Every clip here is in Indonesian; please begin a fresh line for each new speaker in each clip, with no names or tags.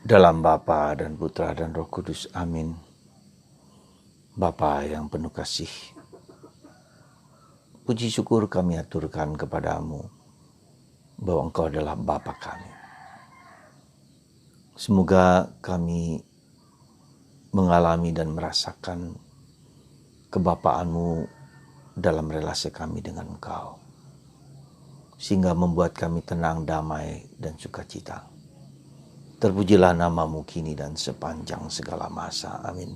Dalam Bapa dan Putra dan Roh Kudus. Amin. Bapa yang penuh kasih, puji syukur kami aturkan kepadamu bahwa Engkau adalah Bapa kami. Semoga kami mengalami dan merasakan kebapaan-Mu dalam relasi kami dengan Engkau, sehingga membuat kami tenang, damai, dan sukacita. Terpujilah nama-Mu kini dan sepanjang segala masa. Amin.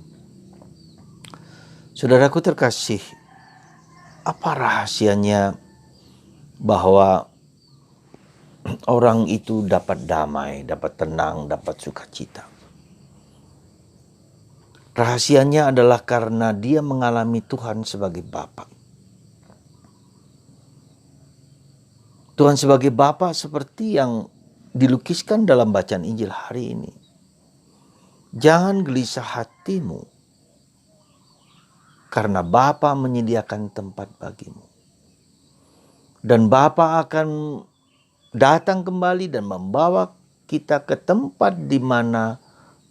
Saudaraku terkasih, apa rahasianya bahwa orang itu dapat damai, dapat tenang, dapat sukacita? Rahasianya adalah karena dia mengalami Tuhan sebagai Bapa. Tuhan sebagai Bapa seperti yang dilukiskan dalam bacaan Injil hari ini. Jangan gelisah hatimu, karena Bapa menyediakan tempat bagimu. Dan Bapa akan datang kembali dan membawa kita ke tempat di mana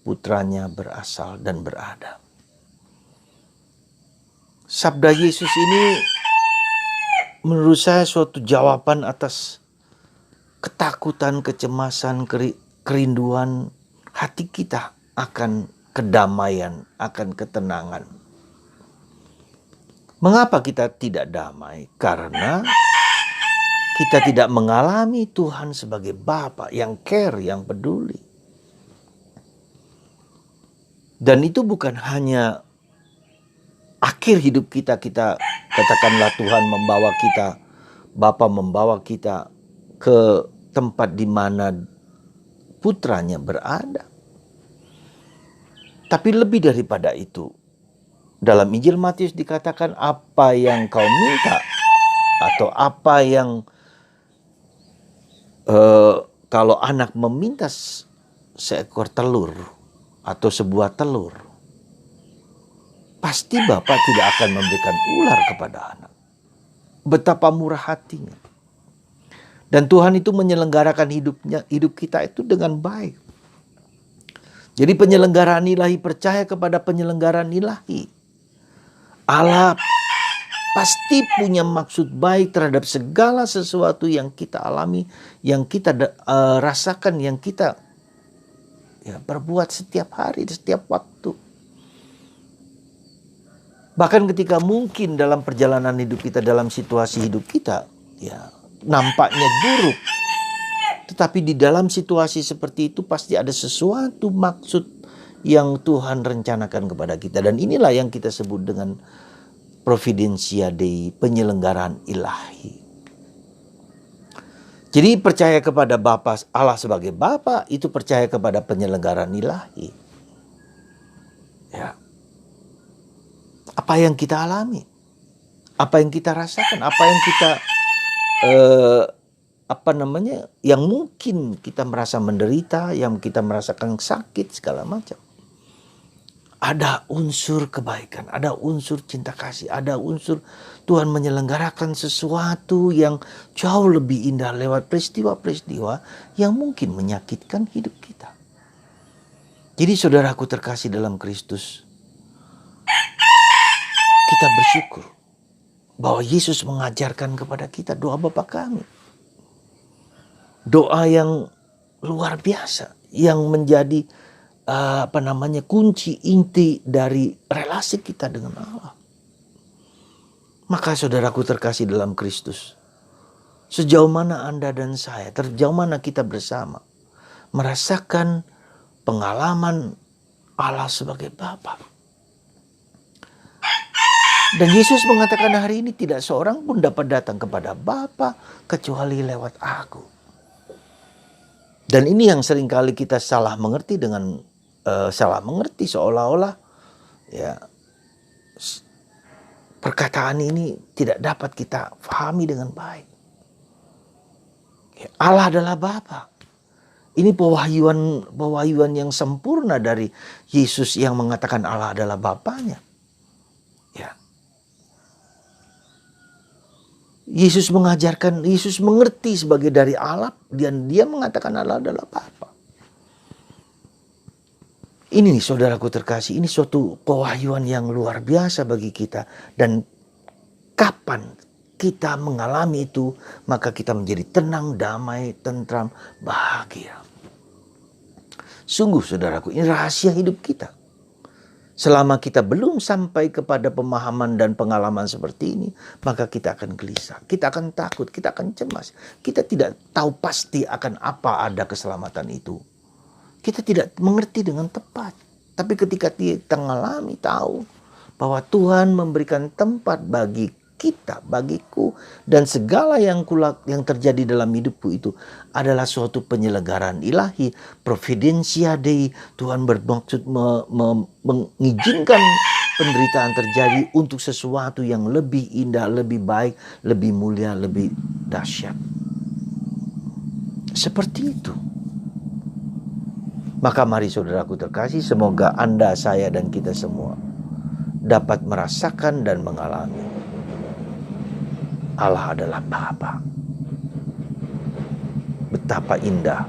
putranya berasal dan berada. Sabda Yesus ini menurut saya suatu jawaban atas ketakutan, kecemasan, kerinduan hati kita akan kedamaian, akan ketenangan. Mengapa kita tidak damai? Karena kita tidak mengalami Tuhan sebagai Bapa yang care, yang peduli. Dan itu bukan hanya akhir hidup kita katakanlah Tuhan membawa kita, Bapa membawa kita ke tempat di mana putranya berada. Tapi lebih daripada itu, dalam Injil Matius dikatakan apa yang kau minta atau apa yang kalau anak meminta seekor telur atau sebuah telur, pasti Bapa tidak akan memberikan ular kepada anak. Betapa murah hatinya. Dan Tuhan itu menyelenggarakan hidup kita itu dengan baik. Jadi penyelenggaraan ilahi, percaya kepada penyelenggaraan ilahi. Allah pasti punya maksud baik terhadap segala sesuatu yang kita alami, yang kita rasakan, yang kita perbuat setiap hari, setiap waktu. Bahkan ketika mungkin dalam perjalanan hidup kita, dalam situasi hidup kita, nampaknya buruk. Tetapi di dalam situasi seperti itu pasti ada sesuatu maksud yang Tuhan rencanakan kepada kita. Dan inilah yang kita sebut dengan Providentia Dei, penyelenggaraan ilahi. Jadi percaya kepada Bapa, Allah sebagai Bapa, itu percaya kepada penyelenggaraan ilahi. Ya. Apa yang kita alami, apa yang kita rasakan, apa yang kita yang mungkin kita merasa menderita, yang kita merasakan sakit segala macam. Ada unsur kebaikan, ada unsur cinta kasih, ada unsur Tuhan menyelenggarakan sesuatu yang jauh lebih indah lewat peristiwa-peristiwa yang mungkin menyakitkan hidup kita. Jadi saudaraku terkasih dalam Kristus, kita bersyukur bahwa Yesus mengajarkan kepada kita doa Bapa kami. Doa yang luar biasa, yang menjadi kunci inti dari relasi kita dengan Allah. Maka saudaraku terkasih dalam Kristus, sejauh mana Anda dan saya, sejauh mana kita bersama merasakan pengalaman Allah sebagai Bapa. Dan Yesus mengatakan hari ini tidak seorang pun dapat datang kepada Bapa kecuali lewat aku. Dan ini yang seringkali kita salah mengerti seolah-olah perkataan ini tidak dapat kita pahami dengan baik. Allah adalah Bapa. Ini pewahyuan yang sempurna dari Yesus yang mengatakan Allah adalah Bapanya. Yesus mengerti sebagai dari Allah dan dia mengatakan Allah adalah Bapa. Ini nih saudaraku terkasih, ini suatu pewahyuan yang luar biasa bagi kita. Dan kapan kita mengalami itu, maka kita menjadi tenang, damai, tentram, bahagia. Sungguh saudaraku, ini rahasia hidup kita. Selama kita belum sampai kepada pemahaman dan pengalaman seperti ini, maka kita akan gelisah, kita akan takut, kita akan cemas. Kita tidak tahu pasti akan apa ada keselamatan itu. Kita tidak mengerti dengan tepat. Tapi ketika kita mengalami, tahu bahwa Tuhan memberikan tempat bagi kita, bagiku, dan segala yang terjadi dalam hidupku itu adalah suatu penyelenggaraan ilahi, providentia Dei. Tuhan bermaksud mengizinkan penderitaan terjadi untuk sesuatu yang lebih indah, lebih baik, lebih mulia, lebih dahsyat. Seperti itu. Maka mari saudaraku terkasih, semoga Anda, saya, dan kita semua dapat merasakan dan mengalami Allah adalah Bapa. Betapa indah,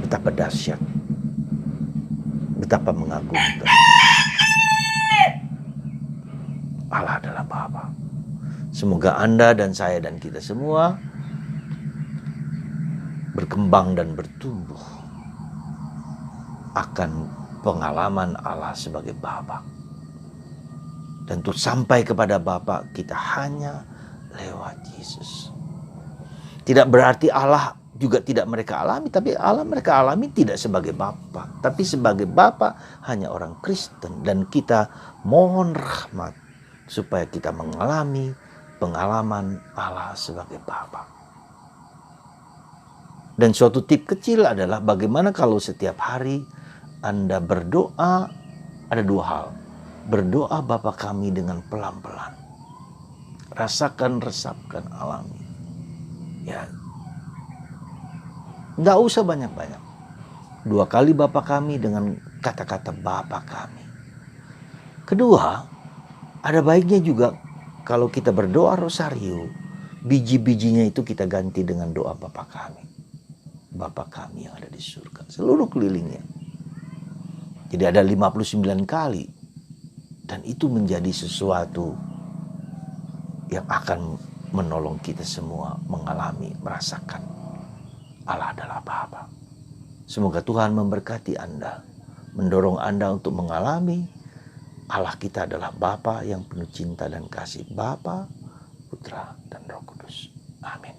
betapa dahsyat, betapa mengagumkan. Allah adalah Bapa. Semoga Anda dan saya dan kita semua berkembang dan bertumbuh akan pengalaman Allah sebagai Bapa. Dan untuk sampai kepada Bapa, kita hanya lewat Yesus. Tidak berarti Allah juga tidak mereka alami, tapi Allah mereka alami tidak sebagai Bapa, tapi sebagai Bapa hanya orang Kristen. Dan kita mohon rahmat supaya kita mengalami pengalaman Allah sebagai Bapa. Dan suatu tip kecil adalah bagaimana kalau setiap hari Anda berdoa, ada dua hal. Berdoa Bapa kami dengan pelan-pelan. Rasakan, resapkan, alami. Ya, nggak usah banyak-banyak. 2 kali Bapa kami dengan kata-kata Bapa kami. Kedua, ada baiknya juga kalau kita berdoa rosario, biji-bijinya itu kita ganti dengan doa Bapa kami. Bapa kami yang ada di surga, seluruh kelilingnya. Jadi ada 59 kali. Dan itu menjadi sesuatu yang akan menolong kita semua mengalami, merasakan Allah adalah Bapa. Semoga Tuhan memberkati Anda, mendorong Anda untuk mengalami Allah kita adalah Bapa yang penuh cinta dan kasih, Bapa, Putra, dan Roh Kudus. Amin.